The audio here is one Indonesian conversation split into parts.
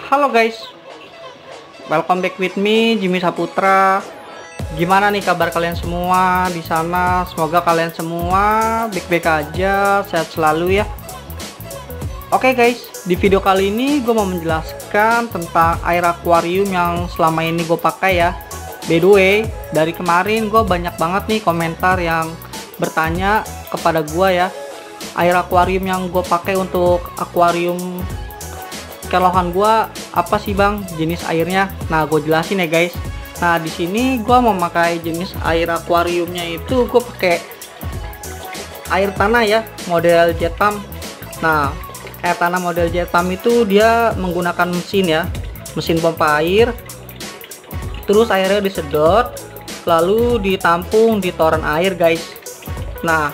Halo guys, welcome back with me Jimmy Saputra. Gimana nih kabar kalian semua di sana? Semoga kalian semua baik-baik aja, sehat selalu ya. Oke guys, di video kali ini gue mau menjelaskan tentang air akuarium yang selama ini gue pakai ya. By the way, dari kemarin gue banyak banget nih komentar yang bertanya kepada gue ya, air akuarium yang gue pakai untuk akuarium ikan lohan gua apa sih bang jenis airnya. Nah gue jelasin ya guys. Nah di sini gua mau memakai jenis air akuariumnya itu gue pakai air tanah ya, model jet pump. Nah air tanah model jet pump itu dia menggunakan mesin ya, mesin pompa air. Terus airnya disedot lalu ditampung di toren air guys. Nah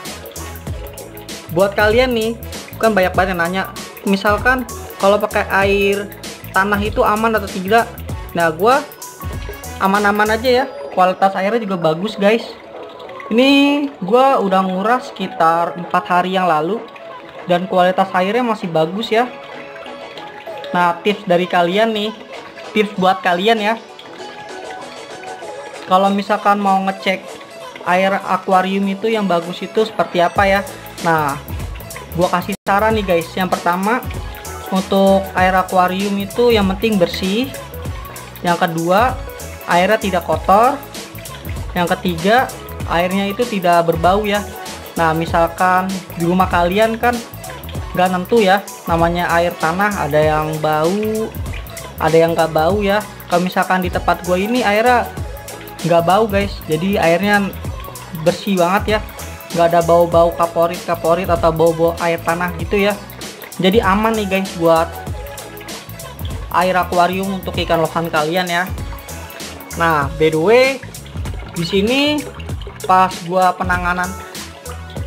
buat kalian nih kan banyak banget yang nanya, misalkan kalau pakai air tanah itu aman atau tidak. Nah gua aman-aman aja ya, kualitas airnya juga bagus guys. Ini gua udah nguras sekitar 4 hari yang lalu dan kualitas airnya masih bagus ya. Nah tips dari kalian nih, tips buat kalian ya, kalau misalkan mau ngecek air akuarium itu yang bagus itu seperti apa ya. Nah gua kasih saran nih guys. Yang pertama, untuk air akuarium itu yang penting bersih. Yang kedua, airnya tidak kotor. Yang ketiga, airnya itu tidak berbau ya. Nah misalkan di rumah kalian kan nggak nentu ya, namanya air tanah, ada yang bau ada yang nggak bau ya. Kalau misalkan di tempat gue ini airnya nggak bau guys, jadi airnya bersih banget ya, nggak ada bau-bau kaporit atau bau-bau air tanah gitu ya. Jadi aman nih guys buat air akuarium untuk ikan lohan kalian ya. Nah by the way, di sini pas gua penanganan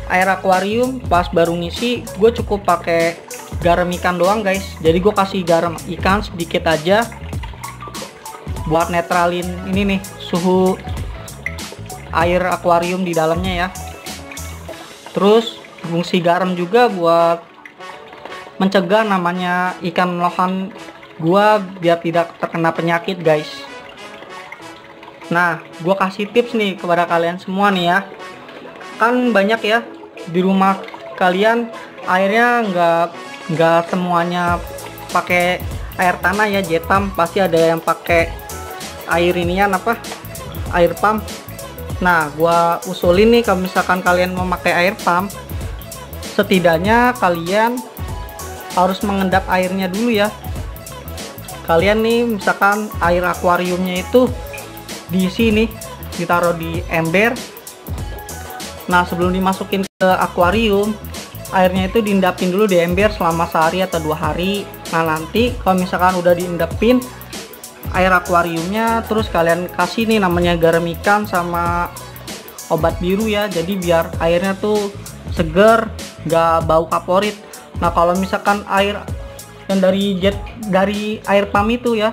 air akuarium, pas baru ngisi, gue cukup pakai garam ikan doang guys. Jadi gue kasih garam ikan sedikit aja buat netralin ini nih suhu air akuarium di dalamnya ya. Terus fungsi garam juga buat mencegah namanya ikan lohan gua biar tidak terkena penyakit guys. Nah gua kasih tips nih kepada kalian semua nih ya, kan banyak ya di rumah kalian airnya nggak semuanya pakai air tanah ya, jet pump. Pasti ada yang pakai air inian apa, air pump. Nah gua usulin nih, kalau misalkan kalian mau pakai air pump, setidaknya kalian harus mengendap airnya dulu ya. Kalian nih misalkan air akuariumnya itu diisi nih, ditaruh di ember. Nah sebelum dimasukin ke akuarium, airnya itu diendapin dulu di ember selama sehari atau 2 hari. Nah nanti kalau misalkan udah diendapin air akuariumnya, terus kalian kasih nih namanya garam ikan sama obat biru ya, jadi biar airnya tuh seger, nggak bau kaporit. Nah kalau misalkan air yang dari air pump itu ya,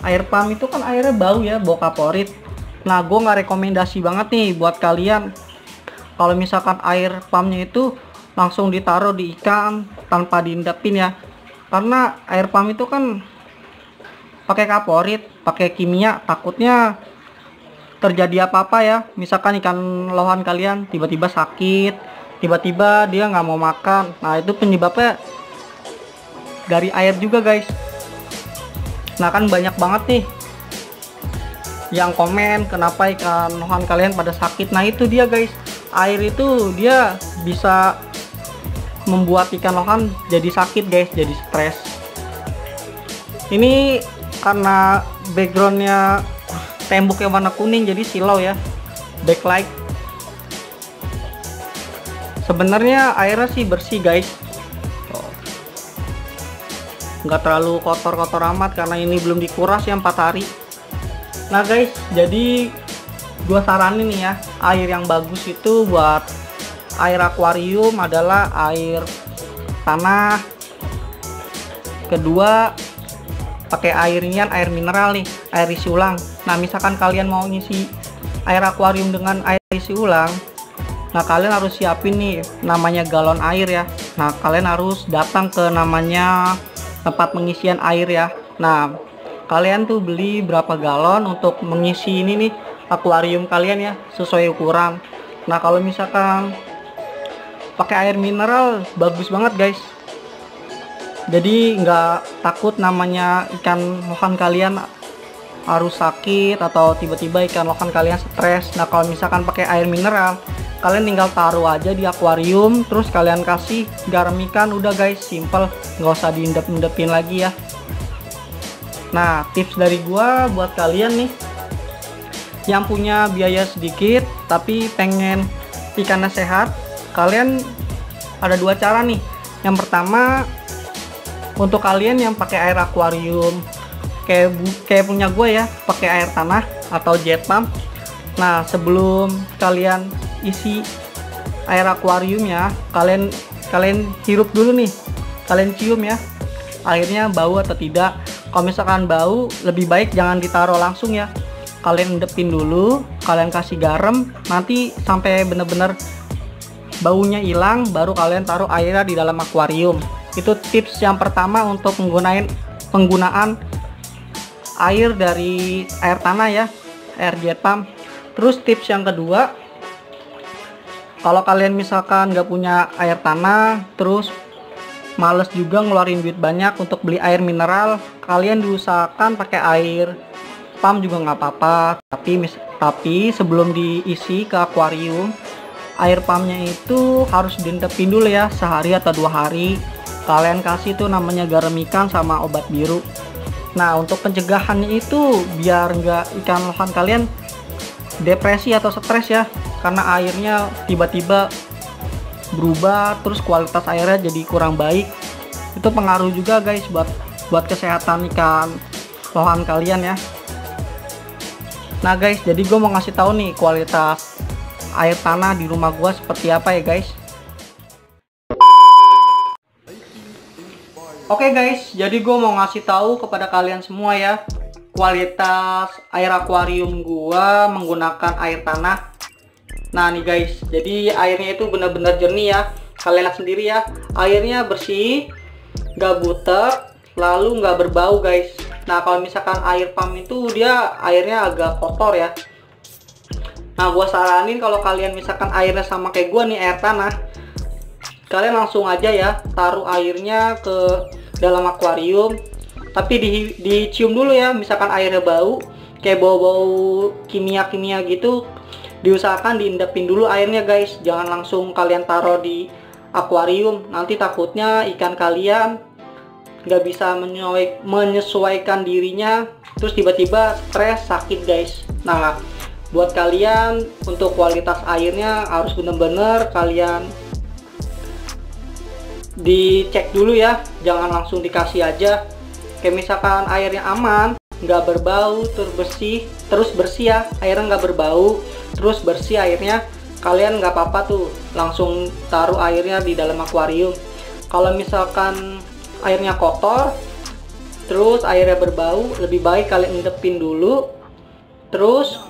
air pump itu kan airnya bau ya, bau kaporit. Nah gue nggak rekomendasi banget nih buat kalian kalau misalkan air pumpnya itu langsung ditaruh di ikan tanpa diendapin ya, karena air pump itu kan pakai kaporit, pakai kimia, takutnya terjadi apa-apa ya. Misalkan ikan lohan kalian tiba-tiba sakit, tiba-tiba dia nggak mau makan. Nah itu penyebabnya dari air juga guys. Nah kan banyak banget nih yang komen kenapa ikan lohan kalian pada sakit. Nah itu dia guys, air itu dia bisa membuat ikan lohan jadi sakit guys, jadi stres. Ini karena backgroundnya temboknya warna kuning, jadi silau ya, backlight. Sebenarnya airnya sih bersih guys, nggak terlalu kotor-kotor amat karena ini belum dikuras ya 4 hari. Nah guys, jadi gua saranin nih ya, air yang bagus itu buat air akuarium adalah air tanah. Kedua, pakai airnya air mineral nih, air isi ulang. Nah misalkan kalian mau ngisi air akuarium dengan air isi ulang, nah kalian harus siapin nih namanya galon air ya. Nah kalian harus datang ke namanya tempat pengisian air ya. Nah, kalian tuh beli berapa galon untuk mengisi ini nih akuarium kalian ya, sesuai ukuran. Nah, kalau misalkan pakai air mineral bagus banget guys, jadi nggak takut namanya ikan lohan kalian harus sakit atau tiba-tiba ikan lohan kalian stres. Nah, kalau misalkan pakai air mineral, kalian tinggal taruh aja di akuarium, terus kalian kasih garam ikan, udah guys, simple, nggak usah diindep-indepin lagi ya. Nah, tips dari gua buat kalian nih yang punya biaya sedikit tapi pengen ikannya sehat, kalian ada dua cara nih. Yang pertama, untuk kalian yang pakai air akuarium kayak punya gue ya, pakai air tanah atau jet pump. Nah, sebelum kalian isi air akuariumnya, kalian hirup dulu nih, kalian cium ya airnya bau atau tidak. Kalau misalkan bau, lebih baik jangan ditaruh langsung ya, kalian endepin dulu, kalian kasih garam, nanti sampai bener-bener baunya hilang, baru kalian taruh airnya di dalam akuarium. Itu tips yang pertama untuk penggunaan air dari air tanah ya, air jet pump. Terus tips yang kedua, kalau kalian misalkan nggak punya air tanah, terus males juga ngeluarin duit banyak untuk beli air mineral, kalian diusahakan pakai air pump juga nggak apa-apa. Tapi sebelum diisi ke akuarium, air pumpnya itu harus diintepin dulu ya, sehari atau 2 hari. Kalian kasih tuh namanya garam ikan sama obat biru. Nah, untuk pencegahannya itu biar nggak ikan lohan kalian depresi atau stres ya, karena airnya tiba-tiba berubah, terus kualitas airnya jadi kurang baik. Itu pengaruh juga guys buat kesehatan ikan lohan kalian ya. Nah guys, jadi gue mau ngasih tahu nih kualitas air tanah di rumah gue seperti apa ya guys. Oke guys, jadi gue mau ngasih tahu kepada kalian semua ya kualitas air akuarium gue menggunakan air tanah. Nah nih guys, jadi airnya itu benar-benar jernih ya. Kalian lihat sendiri ya, airnya bersih, nggak butek, lalu nggak berbau guys. Nah, kalau misalkan air pump itu dia airnya agak kotor ya. Nah, gua saranin kalau kalian misalkan airnya sama kayak gua nih, air tanah, kalian langsung aja ya taruh airnya ke dalam akuarium. Tapi dicium dulu ya, misalkan airnya bau kayak bau-bau kimia-kimia gitu, diusahakan diendapin dulu airnya guys. Jangan langsung kalian taruh di akuarium, nanti takutnya ikan kalian nggak bisa menyesuaikan dirinya, terus tiba-tiba stres, sakit guys. Nah, buat kalian untuk kualitas airnya harus bener-bener kalian dicek dulu ya, jangan langsung dikasih aja. Kayak misalkan airnya aman, nggak berbau, terus bersih ya, airnya nggak berbau, terus bersih airnya, kalian nggak apa-apa tuh langsung taruh airnya di dalam akuarium. Kalau misalkan airnya kotor, terus airnya berbau, lebih baik kalian endepin dulu, terus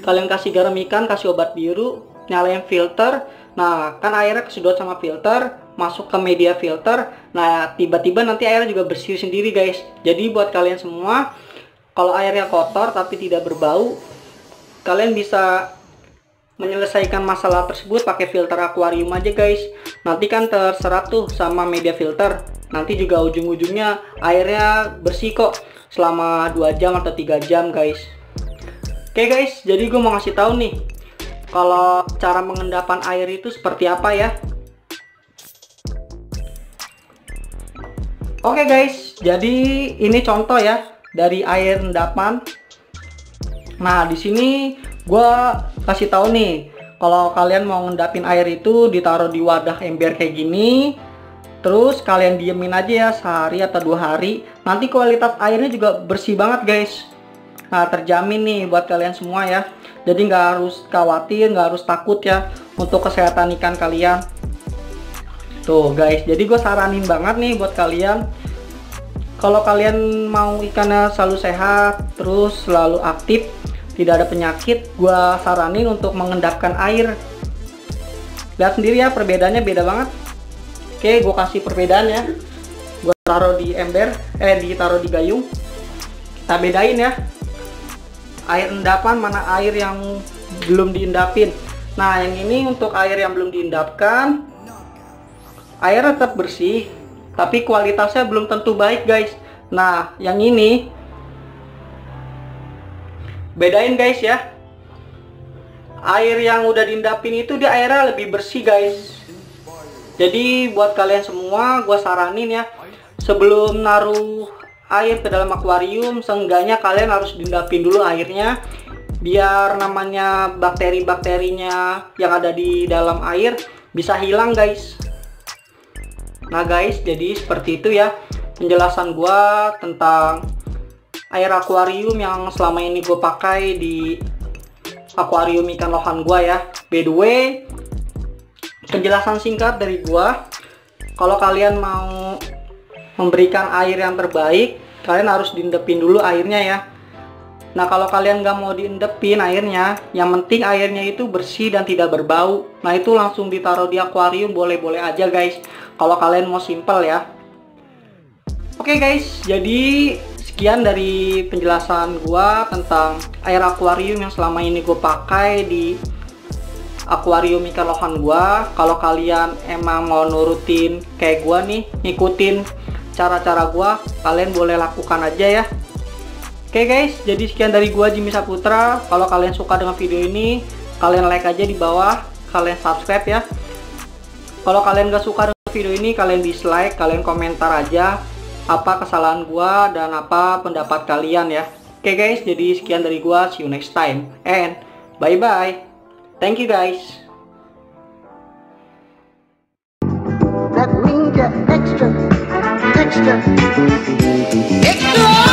kalian kasih garam ikan, kasih obat biru, nyalain filter. Nah, kan airnya kesedot sama filter, masuk ke media filter. Nah, tiba-tiba nanti airnya juga bersih sendiri guys. Jadi buat kalian semua, kalau airnya kotor tapi tidak berbau, kalian bisa menyelesaikan masalah tersebut pakai filter akuarium aja guys. Nanti kan terserap tuh sama media filter, nanti juga ujung-ujungnya airnya bersih kok selama 2 jam atau 3 jam guys. Oke guys, jadi gue mau ngasih tahu nih kalau cara pengendapan air itu seperti apa ya. Oke guys, jadi ini contoh ya dari air endapan. Nah, di sini gue kasih tahu nih, kalau kalian mau ngendapin air itu ditaruh di wadah ember kayak gini, terus kalian diemin aja ya sehari atau 2 hari. Nanti kualitas airnya juga bersih banget guys. Nah, terjamin nih buat kalian semua ya. Jadi nggak harus khawatir, nggak harus takut ya untuk kesehatan ikan kalian. Tuh guys, jadi gue saranin banget nih buat kalian, kalau kalian mau ikannya selalu sehat, terus selalu aktif, tidak ada penyakit, gue saranin untuk mengendapkan air. Lihat sendiri ya, perbedaannya beda banget. Oke, gue kasih perbedaannya. taruh di ember, ditaruh di gayung. Kita bedain ya, air endapan mana air yang belum diendapin. Nah, yang ini untuk air yang belum diendapkan, air tetap bersih, tapi kualitasnya belum tentu baik guys. Nah, yang ini bedain guys ya, air yang udah diendapin itu dia airnya lebih bersih guys. Jadi buat kalian semua, gue saranin ya, sebelum naruh air ke dalam akuarium, seenggaknya kalian harus diendapin dulu airnya, biar namanya bakteri-bakterinya yang ada di dalam air bisa hilang guys. Nah guys, jadi seperti itu ya penjelasan gua tentang air akuarium yang selama ini gue pakai di akuarium ikan lohan gua ya. By the way, penjelasan singkat dari gua, kalau kalian mau memberikan air yang terbaik, kalian harus diendepin dulu airnya ya. Nah, kalau kalian nggak mau diendepin airnya, yang penting airnya itu bersih dan tidak berbau, nah itu langsung ditaruh di akuarium, boleh-boleh aja guys, kalau kalian mau simple ya. Oke guys, jadi sekian dari penjelasan gua tentang air akuarium yang selama ini gue pakai di akuarium ikan lohan gua. Kalau kalian emang mau nurutin kayak gua nih, ngikutin cara-cara gua, kalian boleh lakukan aja ya. Oke guys, jadi sekian dari gua Jimmy Saputra. Kalau kalian suka dengan video ini, kalian like aja di bawah, kalian subscribe ya. Kalau kalian gak suka dengan video ini, kalian dislike, kalian komentar aja apa kesalahan gua dan apa pendapat kalian ya. Oke guys, jadi sekian dari gua, see you next time and bye bye. Thank you guys. That means you're extra, extra, extra.